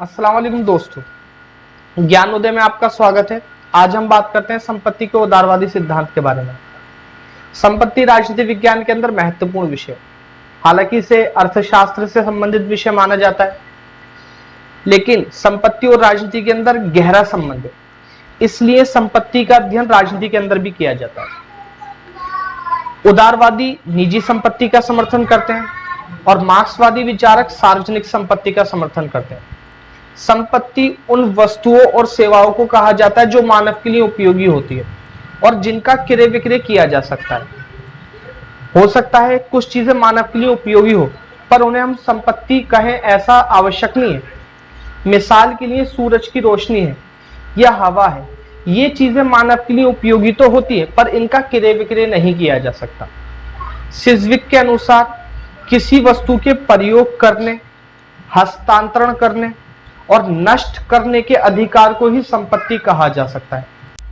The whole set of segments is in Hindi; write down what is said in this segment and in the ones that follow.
अस्सलाम वालेकुम दोस्तों, ज्ञान उदय में आपका स्वागत है। आज हम बात करते हैं संपत्ति के उदारवादी सिद्धांत के बारे में। संपत्ति राजनीति विज्ञान के अंदर महत्वपूर्ण विषय, हालांकि इसे अर्थशास्त्र से संबंधित विषय माना जाता है, लेकिन संपत्ति और राजनीति के अंदर गहरा संबंध है, इसलिए संपत्ति का अध्ययन राजनीति के अंदर भी किया जाता है। उदारवादी निजी संपत्ति का समर्थन करते हैं और मार्क्सवादी विचारक सार्वजनिक संपत्ति का समर्थन करते हैं। संपत्ति उन वस्तुओं और सेवाओं को कहा जाता है जो मानव के लिए उपयोगी होती है और जिनका क्रय विक्रय किया जा सकता है। हो सकता है कुछ चीजें मानव के लिए उपयोगी हो, पर उन्हें हम संपत्ति कहें ऐसा आवश्यक नहीं है। मिसाल के लिए सूरज की रोशनी है या हवा है, ये चीजें मानव के लिए उपयोगी तो होती है, पर इनका क्रय विक्रय नहीं किया जा सकता। सिज्विक के अनुसार किसी वस्तु के प्रयोग करने, हस्तांतरण करने और नष्ट करने के अधिकार को ही संपत्ति कहा जा सकता है।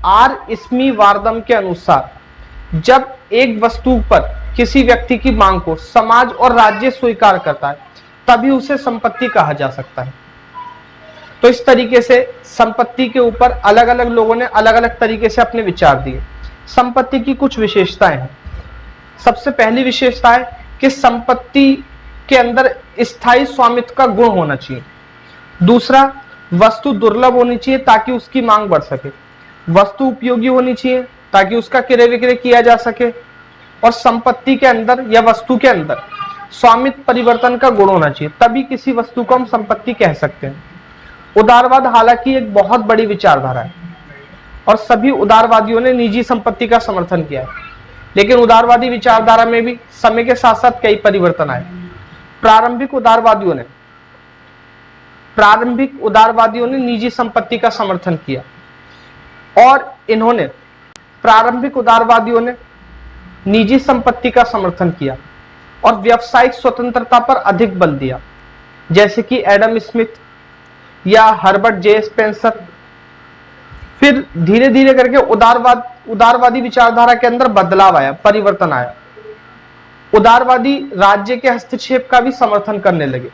आर स्मीवार्दम के अनुसार जब एक वस्तु पर किसी व्यक्ति की मांग को समाज और राज्य स्वीकार करता है, तभी उसे संपत्ति कहा जा सकता है। तो इस तरीके से संपत्ति के ऊपर अलग अलग लोगों ने अलग अलग तरीके से अपने विचार दिए। संपत्ति की कुछ विशेषताएं हैं। सबसे पहली विशेषता है कि संपत्ति के अंदर स्थायी स्वामित्व का गुण होना चाहिए। दूसरा, वस्तु दुर्लभ होनी चाहिए ताकि उसकी मांग बढ़ सके। वस्तु उपयोगी होनी चाहिए ताकि उसका क्रय विक्रय किया जा सके। और संपत्ति के अंदर या वस्तु के अंदर स्वामित्व परिवर्तन का गुण होना चाहिए, तभी किसी वस्तु को हम संपत्ति कह सकते हैं। उदारवाद हालांकि एक बहुत बड़ी विचारधारा है और सभी उदारवादियों ने निजी संपत्ति का समर्थन किया है, लेकिन उदारवादी विचारधारा में भी समय के साथ साथ कई परिवर्तन आए। प्रारंभिक उदारवादियों ने निजी संपत्ति का समर्थन किया और प्रारंभिक उदारवादियों ने निजी संपत्ति का समर्थन किया और व्यावसायिक स्वतंत्रता पर अधिक बल दिया, जैसे कि एडम स्मिथ या हर्बर्ट जे स्पेंसर। फिर धीरे धीरे करके उदारवादी विचारधारा के अंदर बदलाव आया, परिवर्तन आया। उदारवादी राज्य के हस्तक्षेप का भी समर्थन करने लगे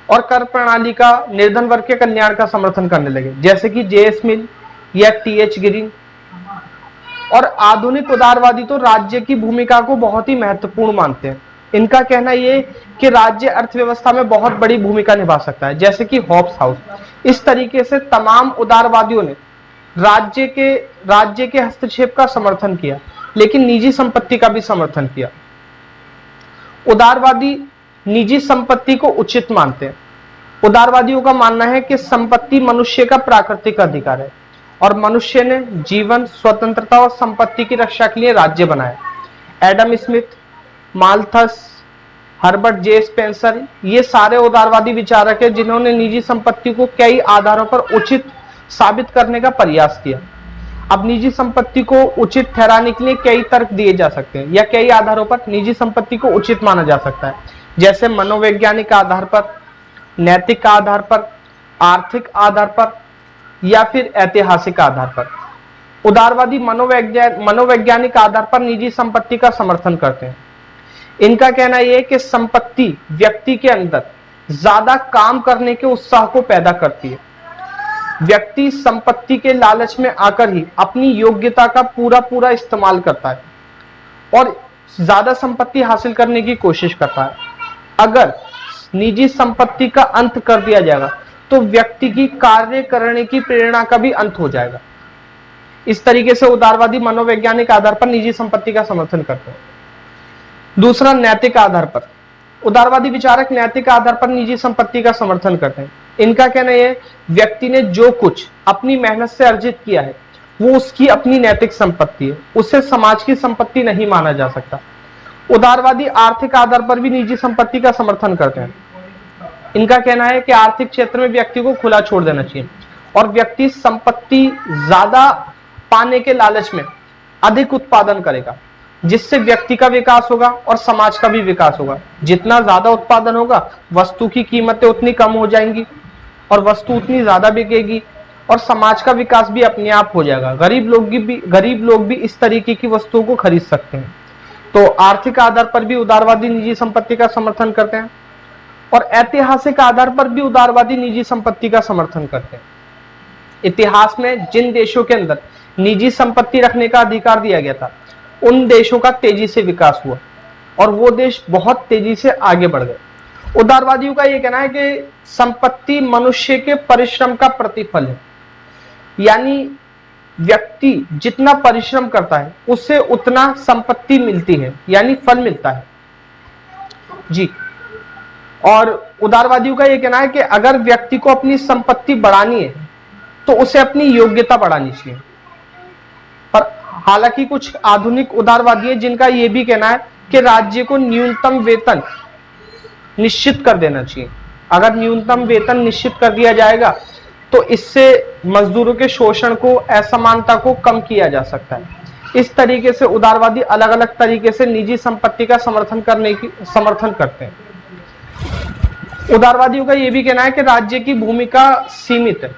और कर प्रणाली का निर्धन वर्ग के कल्याण का समर्थन करने लगे, जैसे कि जे.एस. मिल या टी.एच. ग्रीन। और आधुनिक उदारवादी तो राज्य की भूमिका को बहुत ही महत्वपूर्ण मानते हैं। इनका कहना यह कि राज्य अर्थव्यवस्था में बहुत बड़ी भूमिका निभा सकता है, जैसे कि हॉब्स हाउस। इस तरीके से तमाम उदारवादियों ने राज्य के हस्तक्षेप का समर्थन किया, लेकिन निजी संपत्ति का भी समर्थन किया। उदारवादी निजी संपत्ति को उचित मानते हैं। उदारवादियों का मानना है कि संपत्ति मनुष्य का प्राकृतिक अधिकार है और मनुष्य ने जीवन, स्वतंत्रता और संपत्ति की रक्षा के लिए राज्य बनाया। एडम स्मिथ, माल्थस, हर्बर्ट जे स्पेंसर, ये सारे उदारवादी विचारक हैं जिन्होंने निजी संपत्ति को कई आधारों पर उचित साबित करने का प्रयास किया। अब निजी संपत्ति को उचित ठहराने के लिए कई तर्क दिए जा सकते हैं या कई आधारों पर निजी संपत्ति को उचित माना जा सकता है, जैसे मनोवैज्ञानिक आधार पर, नैतिक आधार पर, आर्थिक आधार पर या फिर ऐतिहासिक आधार पर। उदारवादी मनोवैज्ञानिक आधार पर निजी संपत्ति का समर्थन करते हैं। इनका कहना यह है कि संपत्ति व्यक्ति के अंदर ज्यादा काम करने के उत्साह को पैदा करती है। व्यक्ति संपत्ति के लालच में आकर ही अपनी योग्यता का पूरा इस्तेमाल करता है और ज्यादा संपत्ति हासिल करने की कोशिश करता है। अगर निजी संपत्ति का अंत कर दिया जाएगा तो व्यक्ति की कार्य करने की प्रेरणा का भी अंत हो जाएगा। इस तरीके से उदारवादी मनोवैज्ञानिक आधार पर निजी संपत्ति का समर्थन करते हैं। दूसरा, नैतिक आधार पर। उदारवादी विचारक नैतिक आधार पर निजी संपत्ति का समर्थन करते हैं। इनका कहना यह, व्यक्ति ने जो कुछ अपनी मेहनत से अर्जित किया है वो उसकी अपनी नैतिक संपत्ति है, उसे समाज की संपत्ति नहीं माना जा सकता। उदारवादी आर्थिक आधार पर भी निजी संपत्ति का समर्थन करते हैं। इनका कहना है कि आर्थिक क्षेत्र में व्यक्ति को खुला छोड़ देना चाहिए और व्यक्ति संपत्ति ज्यादा पाने के लालच में अधिक उत्पादन करेगा, जिससे व्यक्ति का विकास होगा और समाज का भी विकास होगा। जितना ज्यादा उत्पादन होगा, वस्तु की कीमतें उतनी कम हो जाएंगी और वस्तु उतनी ज्यादा बिकेगी और समाज का विकास भी अपने आप हो जाएगा। गरीब लोग भी इस तरीके की वस्तुओं को खरीद सकते हैं। तो आर्थिक आधार पर भी उदारवादी निजी संपत्ति का समर्थन करते हैं। और ऐतिहासिक आधार पर भी उदारवादी निजी संपत्ति का समर्थन करते हैं। इतिहास में जिन देशों के अंदर निजी संपत्ति रखने का अधिकार दिया गया था, उन देशों का तेजी से विकास हुआ और वो देश बहुत तेजी से आगे बढ़ गए। उदारवादियों का यह कहना है कि संपत्ति मनुष्य के परिश्रम का प्रतिफल है, यानी व्यक्ति जितना परिश्रम करता है उससे उतना संपत्ति मिलती है, यानी फल मिलता है जी। और उदारवादियों का यह कहना है कि अगर व्यक्ति को अपनी संपत्ति बढ़ानी है तो उसे अपनी योग्यता बढ़ानी चाहिए। पर हालांकि कुछ आधुनिक उदारवादी हैं जिनका यह भी कहना है कि राज्य को न्यूनतम वेतन निश्चित कर देना चाहिए। अगर न्यूनतम वेतन निश्चित कर दिया जाएगा तो इससे मजदूरों के शोषण को, असमानता को कम किया जा सकता है। इस तरीके से उदारवादी अलग अलग तरीके से निजी संपत्ति का समर्थन करते हैं। उदारवादियों का यह भी कहना है कि राज्य की भूमिका सीमित है।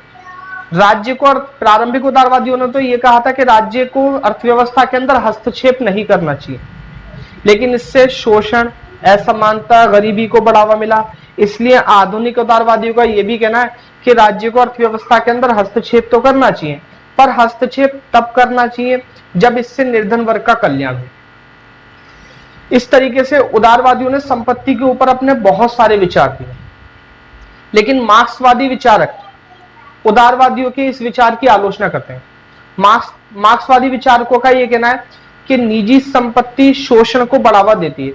राज्य को, और प्रारंभिक उदारवादियों ने तो यह कहा था कि राज्य को अर्थव्यवस्था के अंदर हस्तक्षेप नहीं करना चाहिए, लेकिन इससे शोषण, असमानता, गरीबी को बढ़ावा मिला। इसलिए आधुनिक उदारवादियों का यह भी कहना है कि राज्य को अर्थव्यवस्था के अंदर हस्तक्षेप तो करना चाहिए, पर हस्तक्षेप तब करना चाहिए जब इससे निर्धन वर्ग का कल्याण हो। इस तरीके से उदारवादियों ने संपत्ति के ऊपर अपने बहुत सारे विचार दिए, लेकिन मार्क्सवादी विचारक उदारवादियों के इस विचार की आलोचना करते हैं। मार्क्सवादी विचारकों का यह कहना है कि निजी संपत्ति शोषण को बढ़ावा देती है,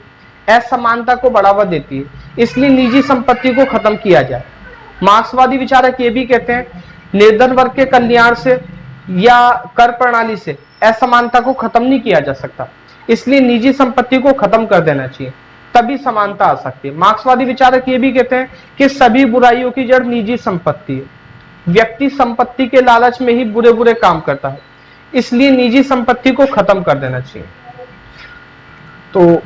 असमानता को बढ़ावा देती है, इसलिए निजी संपत्ति को खत्म किया जाए। मार्क्सवादी विचारक ये भी कहते हैं निर्धन वर्ग के कल्याण से या कर प्रणाली से असमानता को खत्म नहीं किया जा सकता, इसलिए निजी संपत्ति को खत्म कर देना चाहिए, तभी समानता आ सकती है। मार्क्सवादी विचारक ये भी कहते हैं कि सभी बुराइयों की जड़ निजी संपत्ति है। व्यक्ति संपत्ति के लालच में ही बुरे बुरे काम करता है, इसलिए निजी संपत्ति को खत्म कर देना चाहिए। तो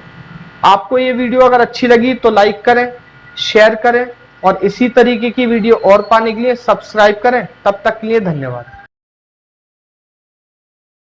आपको ये वीडियो अगर अच्छी लगी तो लाइक करें, शेयर करें और इसी तरीके की वीडियो और पाने के लिए सब्सक्राइब करें। तब तक के लिए धन्यवाद।